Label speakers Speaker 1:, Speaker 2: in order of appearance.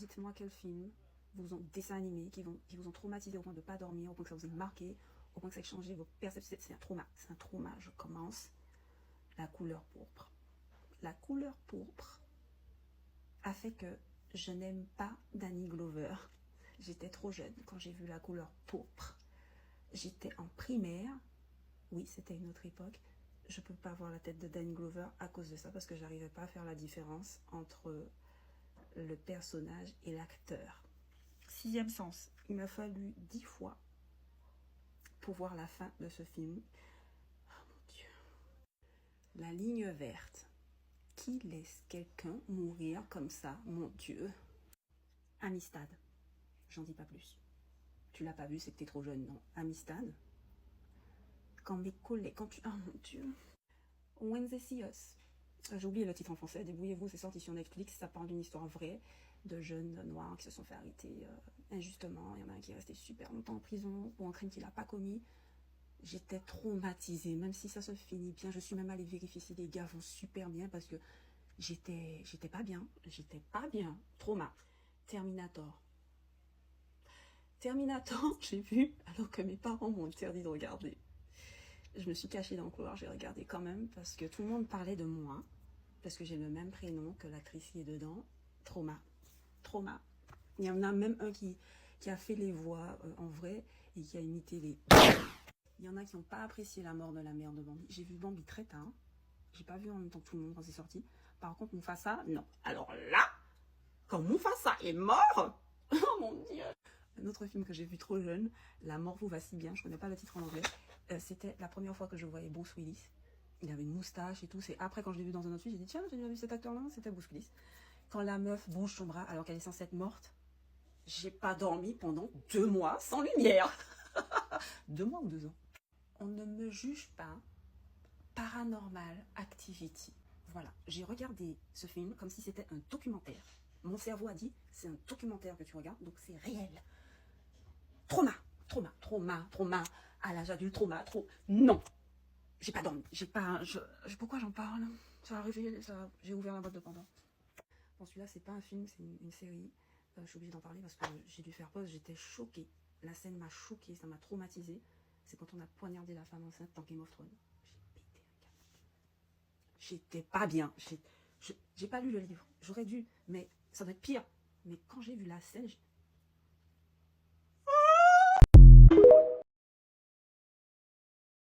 Speaker 1: Dites-moi quels films vous ont dessin animé, qui vous ont traumatisé au point de ne pas dormir, au point que ça vous ait marqué, au point que ça ait changé vos perceptions. C'est un trauma. C'est un trauma. Je commence. La couleur pourpre. La couleur pourpre a fait que je n'aime pas Danny Glover. J'étais trop jeune quand j'ai vu La couleur pourpre. J'étais en primaire. Oui, c'était une autre époque. Je ne peux pas voir la tête de Danny Glover à cause de ça, parce que j'arrivais pas à faire la différence entre le personnage et l'acteur. Sixième sens. Il m'a fallu 10 fois pour voir la fin de ce film. Oh mon Dieu. La ligne verte. Qui laisse quelqu'un mourir comme ça, mon Dieu? Amistad. J'en dis pas plus. Tu l'as pas vu, c'est que t'es trop jeune, non? Amistad. Quand mes collègues, quand tu... Oh mon Dieu. When They See Us. J'ai oublié le titre en français. Débrouillez-vous, c'est sorti sur Netflix. Ça parle d'une histoire vraie de jeunes noirs qui se sont fait arrêter injustement. Il y en a un qui est resté super longtemps en prison pour un crime qu'il n'a pas commis. J'étais traumatisée, même si ça se finit bien. Je suis même allée vérifier si les gars vont super bien parce que j'étais pas bien. J'étais pas bien. Trauma. Terminator. Terminator, j'ai vu alors que mes parents m'ont interdit de regarder. Je me suis cachée dans le couloir, j'ai regardé quand même parce que tout le monde parlait de moi. Parce que j'ai le même prénom que l'actrice qui est dedans. Trauma. Trauma. Il y en a même un qui a fait les voix en vrai et qui a imité les... Il y en a qui n'ont pas apprécié la mort de la mère de Bambi. J'ai vu Bambi très tard. J'ai pas vu en même temps que tout le monde quand c'est sorti. Par contre, Mufasa, non. Alors là, quand Mufasa est mort, oh mon Dieu. Un autre film que j'ai vu trop jeune, La mort vous va si bien, je connais pas le titre en anglais. C'était la première fois que je voyais Bruce Willis. Il avait une moustache et tout. C'est après, quand je l'ai vu dans un autre film, j'ai dit tiens, j'ai déjà vu cet acteur-là, c'était Bruce Willis. Quand la meuf bouge son bras alors qu'elle est censée être morte, j'ai pas dormi pendant 2 mois sans lumière. 2 mois ou 2 ans. On ne me juge pas. Paranormal Activity. Voilà, j'ai regardé ce film comme si c'était un documentaire. Mon cerveau a dit c'est un documentaire que tu regardes, donc c'est réel. Trauma, trauma, trauma, trauma, à l'âge adulte, trauma, trop. Non, j'ai pas dormi, j'ai pas. Pourquoi j'en parle? Ça a arrivé, ça. J'ai ouvert la boîte de Pandore. Bon, celui-là, c'est pas un film, c'est une série. Je suis obligée d'en parler parce que j'ai dû faire pause. J'étais choquée. La scène m'a choquée, ça m'a traumatisée. C'est quand on a poignardé la femme enceinte dans Game of Thrones. J'ai pété un câble. J'étais pas bien. J'ai pas lu le livre. J'aurais dû, mais ça doit être pire. Mais quand j'ai vu la scène,